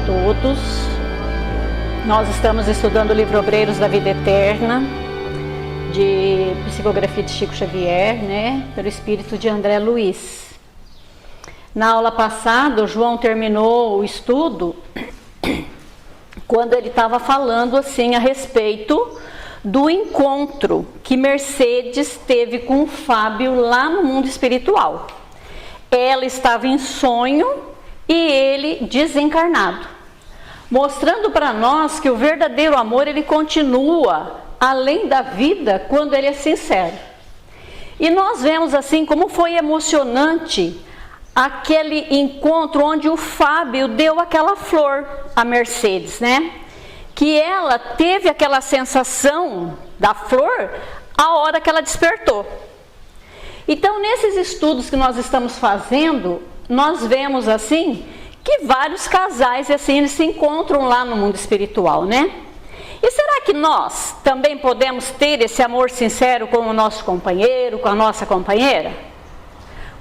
todos. Nós estamos estudando o livro Obreiros da Vida Eterna, de psicografia de Chico Xavier, pelo espírito de André Luiz. Na aula passada, o João terminou o estudo quando ele estava falando assim a respeito do encontro que Mercedes teve com o Fábio lá no mundo espiritual. Ela estava em sonho e ele desencarnado, mostrando para nós que o verdadeiro amor ele continua além da vida quando ele é sincero. E nós vemos assim como foi emocionante aquele encontro onde o Fábio deu aquela flor a Mercedes, que ela teve aquela sensação da flor a hora que ela despertou. Então, nesses estudos que nós estamos fazendo, nós vemos assim que vários casais assim eles se encontram lá no mundo espiritual, E será que nós também podemos ter esse amor sincero com o nosso companheiro, com a nossa companheira?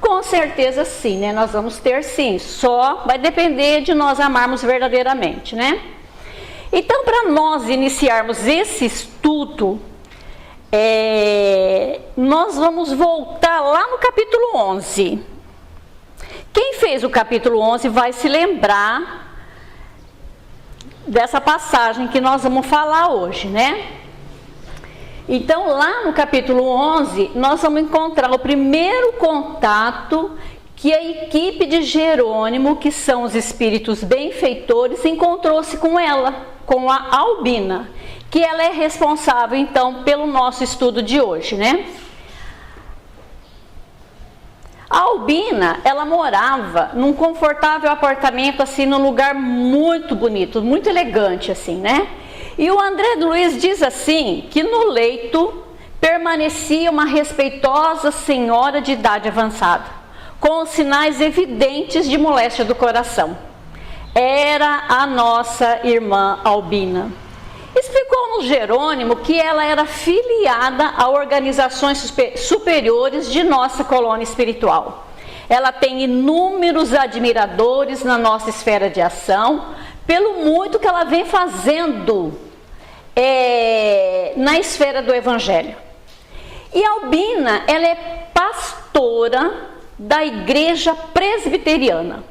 Com certeza sim, Nós vamos ter sim, só vai depender de nós amarmos verdadeiramente, Então, para nós iniciarmos esse estudo, nós vamos voltar lá no capítulo 11. Quem fez o capítulo 11 vai se lembrar dessa passagem que nós vamos falar hoje, Então, lá no capítulo 11, nós vamos encontrar o primeiro contato que a equipe de Jerônimo, que são os espíritos benfeitores, encontrou-se com ela, com a Albina, que ela é responsável, então, pelo nosso estudo de hoje, A Albina, ela morava num confortável apartamento, assim, num lugar muito bonito, muito elegante, assim, E o André Luiz diz assim, que no leito permanecia uma respeitosa senhora de idade avançada, com sinais evidentes de moléstia do coração. Era a nossa irmã Albina. Explicou-nos Jerônimo que ela era filiada a organizações superiores de nossa colônia espiritual. Ela tem inúmeros admiradores na nossa esfera de ação, pelo muito que ela vem fazendo na esfera do Evangelho. E Albina, ela é pastora da igreja presbiteriana.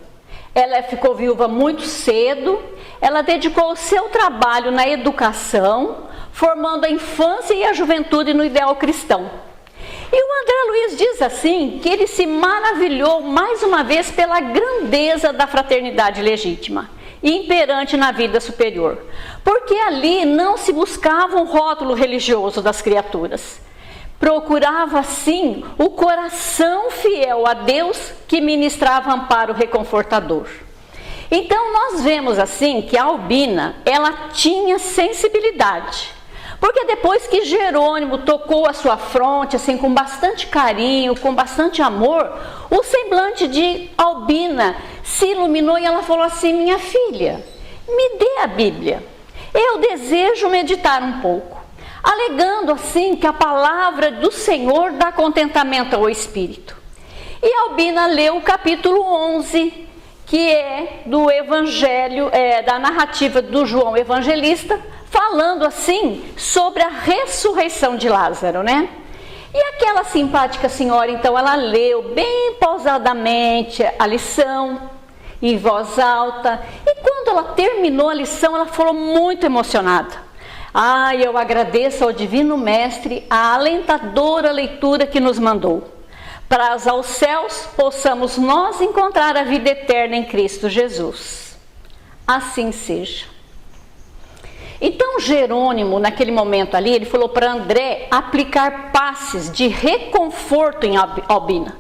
Ela ficou viúva muito cedo, ela dedicou o seu trabalho na educação, formando a infância e a juventude no ideal cristão. E o André Luiz diz assim, que ele se maravilhou mais uma vez pela grandeza da fraternidade legítima e imperante na vida superior, porque ali não se buscava um rótulo religioso das criaturas. Procurava, sim, o coração fiel a Deus que ministrava amparo reconfortador. Então, nós vemos, assim, que a Albina, ela tinha sensibilidade. Porque depois que Jerônimo tocou a sua fronte, assim, com bastante carinho, com bastante amor, o semblante de Albina se iluminou e ela falou assim, minha filha, me dê a Bíblia. Eu desejo meditar um pouco. Alegando assim que a palavra do Senhor dá contentamento ao espírito. E Albina leu o capítulo 11, que é do Evangelho, da narrativa do João Evangelista, falando assim sobre a ressurreição de Lázaro, E aquela simpática senhora, então, ela leu bem pausadamente a lição, em voz alta, e quando ela terminou a lição, ela falou muito emocionada. Eu agradeço ao Divino Mestre a alentadora leitura que nos mandou. Para aos céus possamos nós encontrar a vida eterna em Cristo Jesus. Assim seja. Então Jerônimo, naquele momento ali, ele falou para André aplicar passes de reconforto em Albina.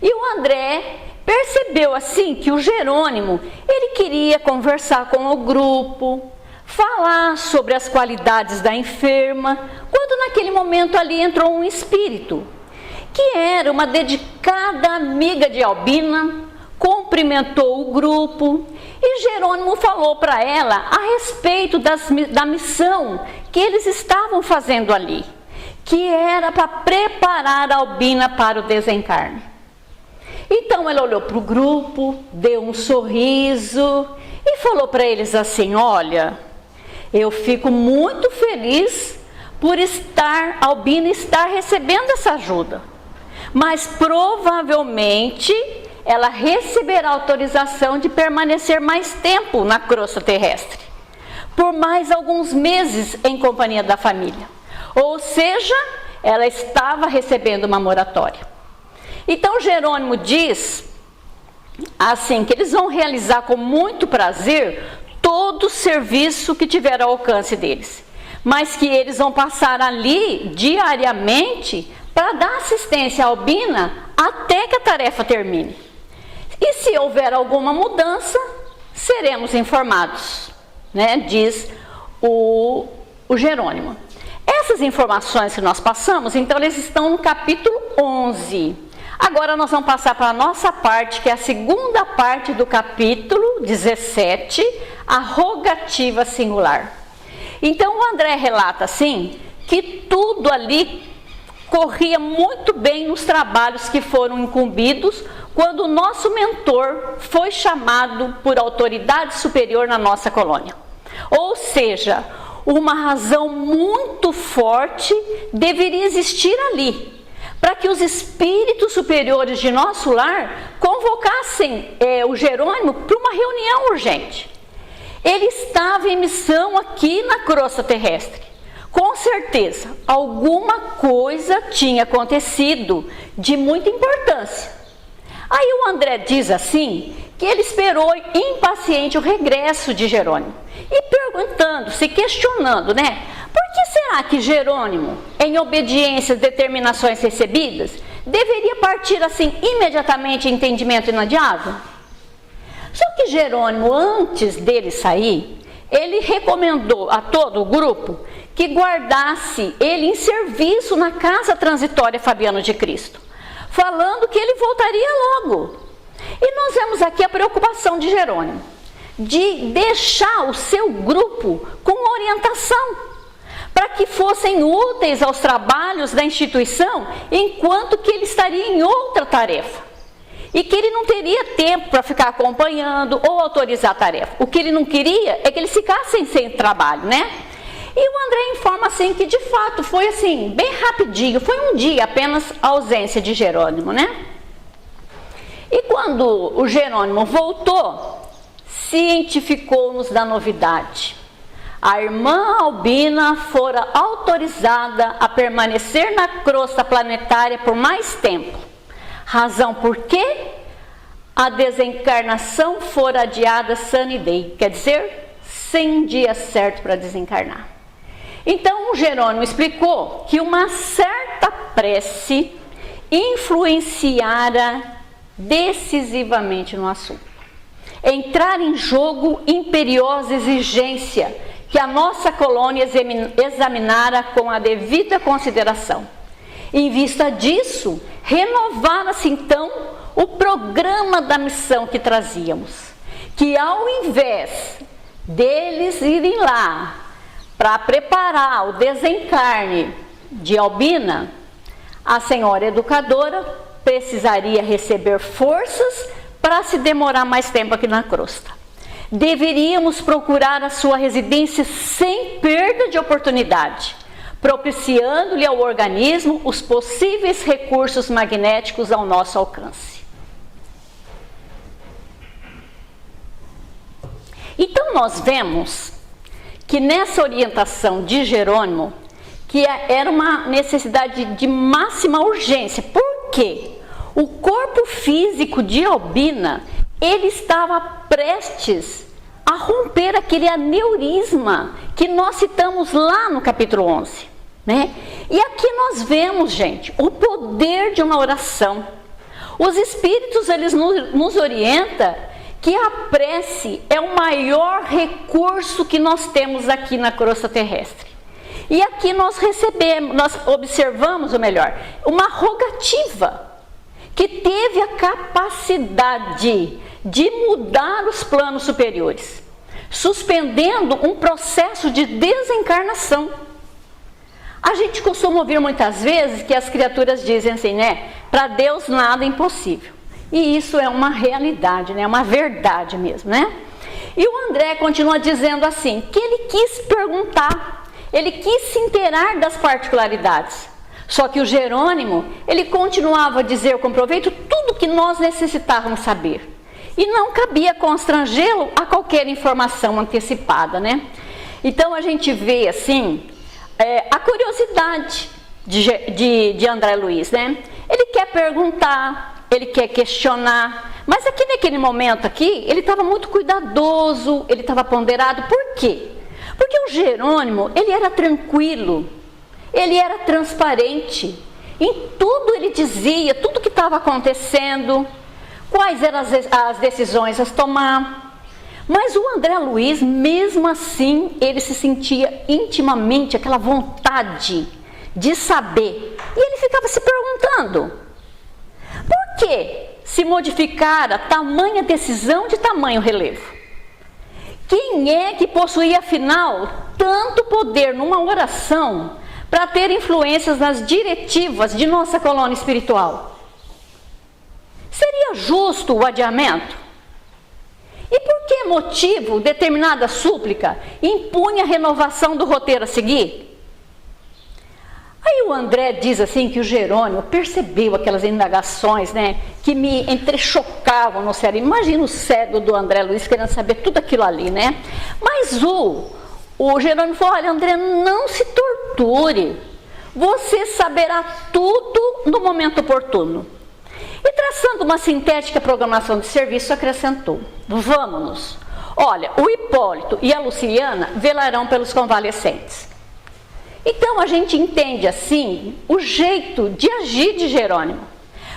E o André percebeu assim que o Jerônimo, ele queria conversar com o grupo, falar sobre as qualidades da enferma, quando naquele momento ali entrou um espírito, que era uma dedicada amiga de Albina, cumprimentou o grupo e Jerônimo falou para ela a respeito da missão que eles estavam fazendo ali, que era para preparar Albina para o desencarne. Então ela olhou para o grupo, deu um sorriso e falou para eles assim: olha, eu fico muito feliz por Albina estar recebendo essa ajuda, mas provavelmente ela receberá autorização de permanecer mais tempo na crosta terrestre, por mais alguns meses em companhia da família. Ou seja, ela estava recebendo uma moratória. Então Jerônimo diz assim, que eles vão realizar com muito prazer todo o serviço que tiver ao alcance deles, mas que eles vão passar ali diariamente para dar assistência à Albina até que a tarefa termine. E se houver alguma mudança, seremos informados, né? Diz o Jerônimo. Essas informações que nós passamos, então, eles estão no capítulo 11. Agora nós vamos passar para a nossa parte, que é a segunda parte do capítulo 17, a rogativa singular. Então o André relata assim, que tudo ali corria muito bem nos trabalhos que foram incumbidos quando o nosso mentor foi chamado por autoridade superior na nossa colônia. Ou seja, uma razão muito forte deveria existir ali, para que os espíritos superiores de nosso lar convocassem o Jerônimo para uma reunião urgente. Ele estava em missão aqui na crosta terrestre. Com certeza, alguma coisa tinha acontecido de muita importância. Aí o André diz assim, que ele esperou impaciente o regresso de Jerônimo. E perguntando, se questionando, né? Por que será que Jerônimo, em obediência às determinações recebidas, deveria partir assim imediatamente em entendimento inadiável? Só que Jerônimo, antes dele sair, ele recomendou a todo o grupo que guardasse ele em serviço na casa transitória Fabiano de Cristo, falando que ele voltaria logo. E nós vemos aqui a preocupação de Jerônimo, de deixar o seu grupo com orientação, para que fossem úteis aos trabalhos da instituição, enquanto que ele estaria em outra tarefa. E que ele não teria tempo para ficar acompanhando ou autorizar a tarefa. O que ele não queria é que eles ficassem sem trabalho, né? E o André informa assim que de fato foi assim, bem rapidinho, foi um dia apenas a ausência de Jerônimo, né? E quando o Jerônimo voltou, cientificou-nos da novidade. A irmã Albina fora autorizada a permanecer na crosta planetária por mais tempo. Razão por quê? A desencarnação fora adiada sine die, quer dizer, sem dia certo para desencarnar. Então o Jerônimo explicou que uma certa prece influenciara decisivamente no assunto. Entrar em jogo imperiosa exigência que a nossa colônia examinara com a devida consideração. Em vista disso, renovara-se então o programa da missão que trazíamos, que ao invés deles irem lá para preparar o desencarne de Albina, a senhora educadora precisaria receber forças para se demorar mais tempo aqui na crosta. Deveríamos procurar a sua residência sem perda de oportunidade, propiciando-lhe ao organismo os possíveis recursos magnéticos ao nosso alcance. Então nós vemos que nessa orientação de Jerônimo, que era uma necessidade de máxima urgência. Por quê? O corpo físico de Albina, ele estava prestes a romper aquele aneurisma que nós citamos lá no capítulo 11, né? E aqui nós vemos, gente, o poder de uma oração. Os espíritos, eles nos orientam que a prece é o maior recurso que nós temos aqui na crosta terrestre. E aqui nós observamos, ou melhor, uma rogativa que teve a capacidade de mudar os planos superiores, suspendendo um processo de desencarnação. A gente costuma ouvir muitas vezes que as criaturas dizem assim, né? Para Deus nada é impossível. E isso é uma realidade, né? Uma verdade mesmo, né? E o André continua dizendo assim, que ele quis perguntar, ele quis se inteirar das particularidades. Só que o Jerônimo, ele continuava a dizer com proveito tudo que nós necessitávamos saber. E não cabia constrangê-lo a qualquer informação antecipada, né? Então a gente vê assim, a curiosidade de André Luiz, né? Ele quer perguntar, ele quer questionar, mas aqui naquele momento aqui, ele estava muito cuidadoso, ele estava ponderado. Por quê? Porque o Jerônimo, ele era tranquilo, ele era transparente, em tudo ele dizia, tudo que estava acontecendo, quais eram as decisões a tomar. Mas o André Luiz, mesmo assim, ele se sentia intimamente aquela vontade de saber. E ele ficava se perguntando, por que se modificara tamanha decisão de tamanho relevo? Quem é que possuía, afinal, tanto poder numa oração para ter influências nas diretivas de nossa colônia espiritual? Seria justo o adiamento? E por que motivo determinada súplica impunha a renovação do roteiro a seguir? Aí o André diz assim que o Jerônimo percebeu aquelas indagações, né, que me entrechocavam no cérebro. Imagina o cérebro do André Luiz querendo saber tudo aquilo ali, né? Mas o Jerônimo falou, olha André, não se torture, você saberá tudo no momento oportuno. E traçando uma sintética programação de serviço, acrescentou, vamos-nos, olha, o Hipólito e a Luciliana velarão pelos convalescentes. Então a gente entende assim o jeito de agir de Jerônimo,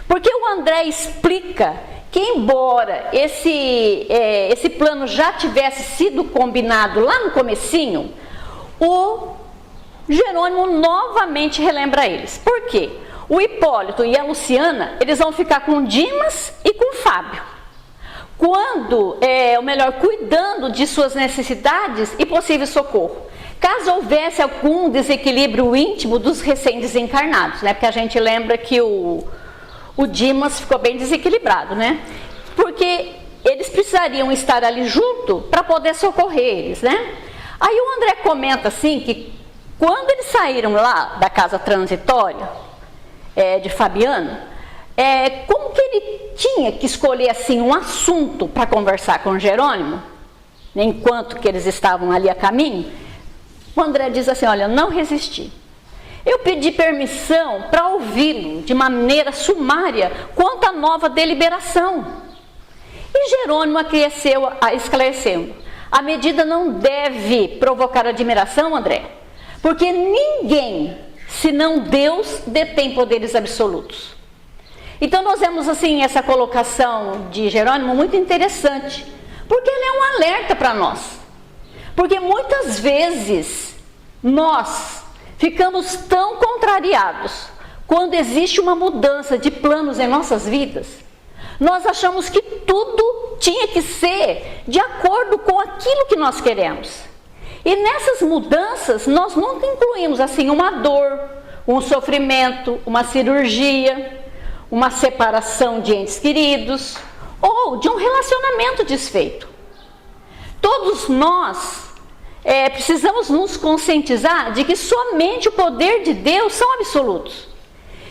porque o André explica que embora esse plano já tivesse sido combinado lá no comecinho, o Jerônimo novamente relembra eles. Por quê? O Hipólito e a Luciana, eles vão ficar com Dimas e com Fábio, cuidando de suas necessidades e possível socorro. Caso houvesse algum desequilíbrio íntimo dos recém-desencarnados, né? Porque a gente lembra que o Dimas ficou bem desequilibrado, né? Porque eles precisariam estar ali junto para poder socorrer eles, né? Aí o André comenta assim que quando eles saíram lá da casa transitória de Fabiano, como que ele tinha que escolher assim um assunto para conversar com Jerônimo, né, enquanto que eles estavam ali a caminho, o André diz assim, olha, não resisti. Eu pedi permissão para ouvi-lo de maneira sumária quanto à nova deliberação. E Jerônimo esclarecendo, a medida não deve provocar admiração, André, porque ninguém, senão Deus, detém poderes absolutos. Então nós vemos assim essa colocação de Jerônimo muito interessante, porque ele é um alerta para nós. Porque muitas vezes nós ficamos tão contrariados quando existe uma mudança de planos em nossas vidas. Nós achamos que tudo tinha que ser de acordo com aquilo que nós queremos. E nessas mudanças nós nunca incluímos assim uma dor, um sofrimento, uma cirurgia, uma separação de entes queridos ou de um relacionamento desfeito. Todos nós precisamos nos conscientizar de que somente o poder de Deus são absolutos.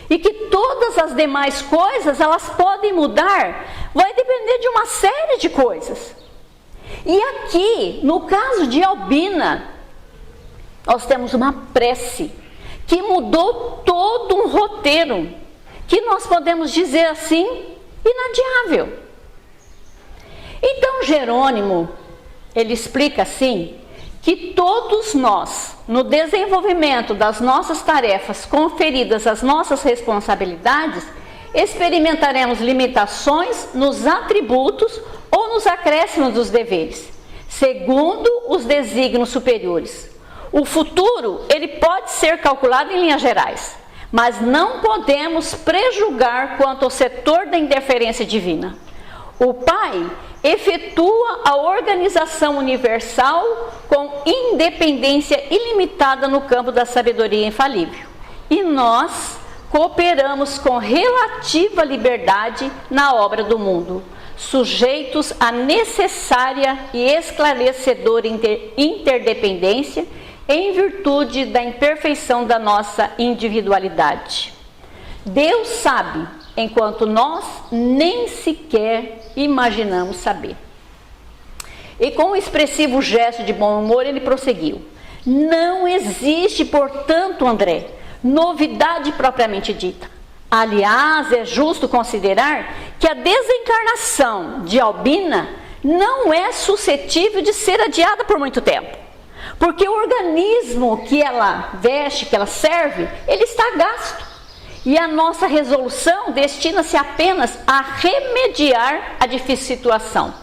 E que todas as demais coisas, elas podem mudar, vai depender de uma série de coisas. E aqui, no caso de Albina, nós temos uma prece que mudou todo um roteiro, que nós podemos dizer assim, inadiável. Então Jerônimo, ele explica assim, que todos nós, no desenvolvimento das nossas tarefas conferidas às nossas responsabilidades, experimentaremos limitações nos atributos ou nos acréscimos dos deveres, segundo os desígnios superiores. O futuro, ele pode ser calculado em linhas gerais, mas não podemos prejulgar quanto ao setor da interferência divina. O Pai efetua a organização universal com independência ilimitada no campo da sabedoria infalível. E nós cooperamos com relativa liberdade na obra do mundo, sujeitos à necessária e esclarecedora interdependência em virtude da imperfeição da nossa individualidade. Deus sabe, enquanto nós nem sequer imaginamos saber. E com um expressivo gesto de bom humor, ele prosseguiu: não existe, portanto, André, novidade propriamente dita. Aliás, é justo considerar que a desencarnação de Albina não é suscetível de ser adiada por muito tempo. Porque o organismo que ela veste, que ela serve, ele está gasto. E a nossa resolução destina-se apenas a remediar a difícil situação,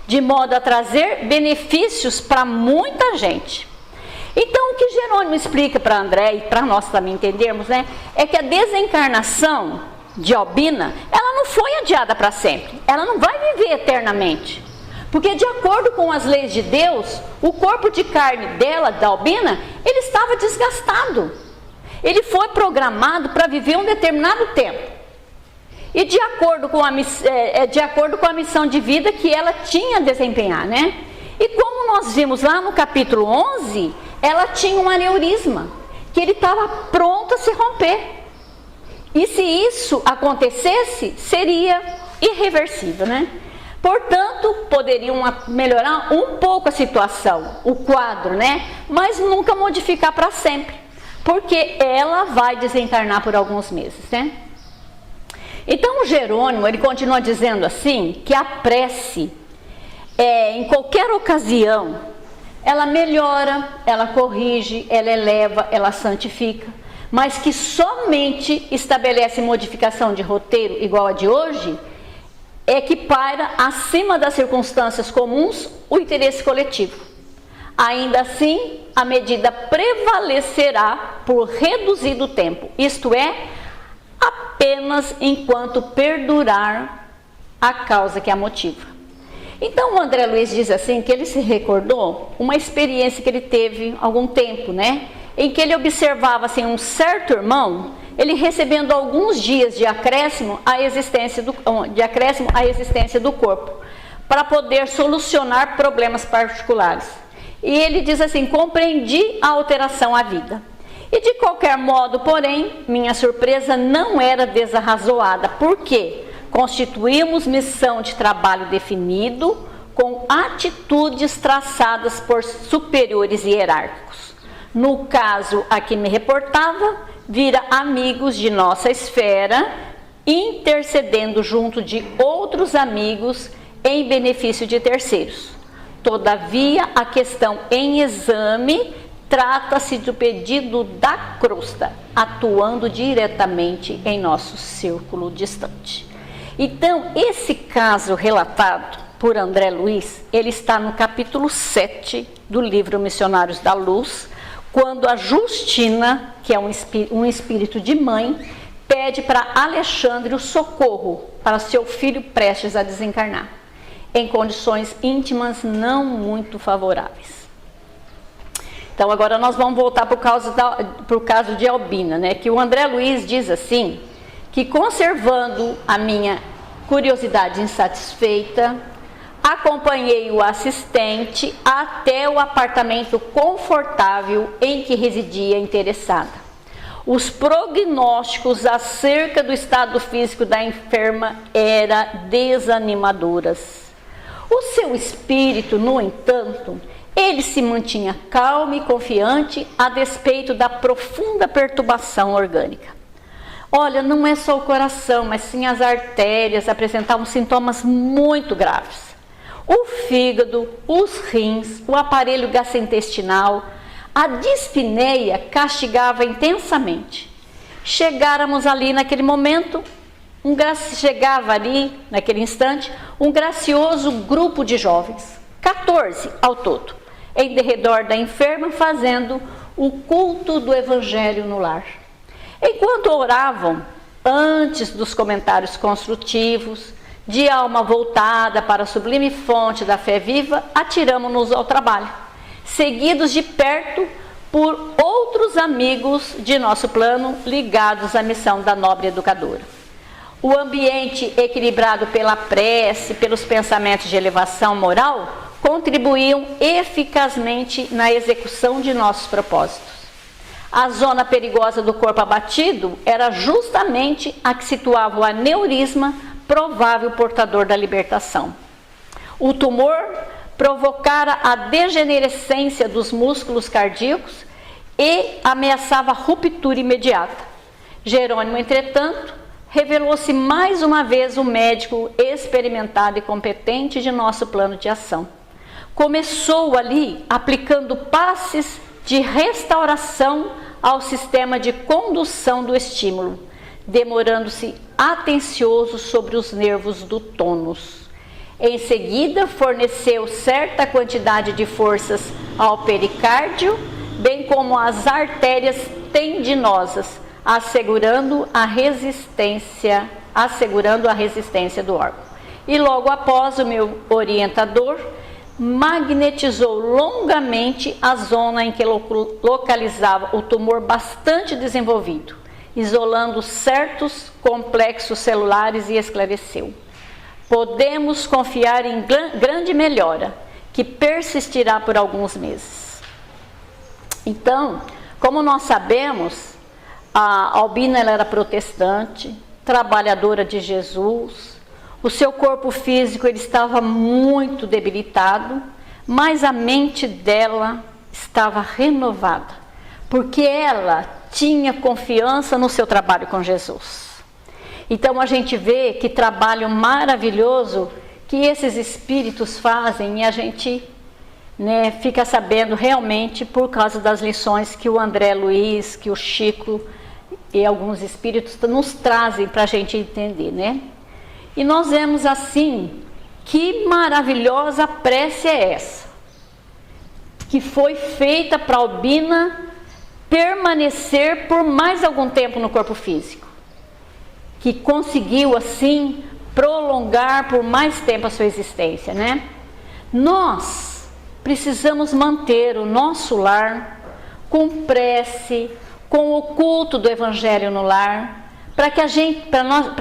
de modo a trazer benefícios para muita gente. Então, o que Jerônimo explica para André e para nós também entendermos, né, é que a desencarnação de Albina, ela não foi adiada para sempre, ela não vai viver eternamente. Porque, de acordo com as leis de Deus, o corpo de carne dela, da Albina, ele estava desgastado. Ele foi programado para viver um determinado tempo. E de acordo com a missão de vida que ela tinha a desempenhar, né? E como nós vimos lá no capítulo 11, ela tinha um aneurisma, que ele estava pronto a se romper. E se isso acontecesse, seria irreversível, né? Portanto, poderiam melhorar um pouco a situação, o quadro, né? Mas nunca modificar para sempre, porque ela vai desencarnar por alguns meses, né? Então, o Jerônimo, ele continua dizendo assim, que a prece, em qualquer ocasião, ela melhora, ela corrige, ela eleva, ela santifica, mas que somente estabelece modificação de roteiro igual a de hoje, é que paira acima das circunstâncias comuns o interesse coletivo. Ainda assim, a medida prevalecerá por reduzido tempo, isto é, apenas enquanto perdurar a causa que a motiva. Então, o André Luiz diz assim, que ele se recordou uma experiência que ele teve há algum tempo, né? Em que ele observava assim, um certo irmão, ele recebendo alguns dias de acréscimo à existência do corpo, para poder solucionar problemas particulares. E ele diz assim, compreendi a alteração à vida. E de qualquer modo, porém, minha surpresa não era desarrazoada, porque constituímos missão de trabalho definido, com atitudes traçadas por superiores hierárquicos. No caso a que me reportava, vira amigos de nossa esfera, intercedendo junto de outros amigos em benefício de terceiros. Todavia, a questão em exame trata-se do pedido da crosta, atuando diretamente em nosso círculo distante. Então, esse caso relatado por André Luiz, ele está no capítulo 7 do livro Missionários da Luz, quando a Justina, que é um espírito de mãe, pede para Alexandre o socorro para seu filho prestes a desencarnar, em condições íntimas não muito favoráveis. Então, agora nós vamos voltar para o caso de Albina, né? Que o André Luiz diz assim, que conservando a minha curiosidade insatisfeita, acompanhei o assistente até o apartamento confortável em que residia a interessada. Os prognósticos acerca do estado físico da enferma eram desanimadoras. O seu espírito, no entanto, ele se mantinha calmo e confiante a despeito da profunda perturbação orgânica. Olha, não é só o coração, mas sim as artérias apresentavam sintomas muito graves. O fígado, os rins, o aparelho gastrointestinal, a dispneia castigava intensamente. Chegávamos ali naquele momento, naquele instante, um gracioso grupo de jovens, 14 ao todo, em derredor da enferma, fazendo o culto do evangelho no lar. Enquanto oravam, antes dos comentários construtivos, de alma voltada para a sublime fonte da fé viva, atiramo-nos ao trabalho, seguidos de perto por outros amigos de nosso plano ligados à missão da nobre educadora. O ambiente equilibrado pela prece, pelos pensamentos de elevação moral, contribuíam eficazmente na execução de nossos propósitos. A zona perigosa do corpo abatido era justamente a que situava o aneurisma, provável portador da libertação. O tumor provocara a degenerescência dos músculos cardíacos e ameaçava ruptura imediata. Jerônimo, entretanto, revelou-se mais uma vez o médico experimentado e competente de nosso plano de ação. Começou ali aplicando passes de restauração ao sistema de condução do estímulo, demorando-se atencioso sobre os nervos do tônus. Em seguida, forneceu certa quantidade de forças ao pericárdio, bem como às artérias tendinosas, assegurando a resistência do órgão. E logo após, o meu orientador magnetizou longamente a zona em que localizava o tumor bastante desenvolvido, isolando certos complexos celulares e esclareceu: podemos confiar em grande melhora, que persistirá por alguns meses. Então, como nós sabemos, a Albina ela era protestante, trabalhadora de Jesus. O seu corpo físico ele estava muito debilitado, mas a mente dela estava renovada, porque ela tinha confiança no seu trabalho com Jesus. Então a gente vê que trabalho maravilhoso que esses espíritos fazem, e a gente fica sabendo realmente por causa das lições que o André Luiz, que o Chico e alguns espíritos nos trazem para a gente entender, né? E nós vemos assim, que maravilhosa prece é essa, que foi feita para Albina permanecer por mais algum tempo no corpo físico, que conseguiu assim prolongar por mais tempo a sua existência, né? Nós precisamos manter o nosso lar com prece, com o culto do Evangelho no lar, para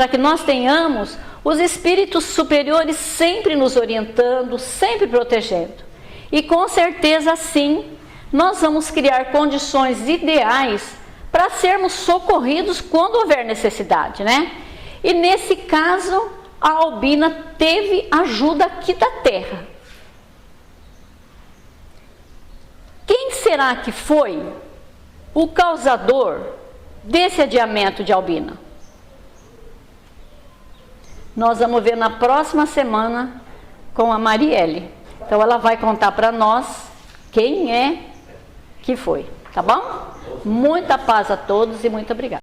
que nós tenhamos os espíritos superiores sempre nos orientando, sempre protegendo. E com certeza assim, nós vamos criar condições ideais para sermos socorridos quando houver necessidade, né? E nesse caso, a Albina teve ajuda aqui da Terra. Quem será que foi o causador desse adiamento de Albina? Nós vamos ver na próxima semana com a Marielle. Então ela vai contar para nós quem é que foi, tá bom? Muita paz a todos e muito obrigada.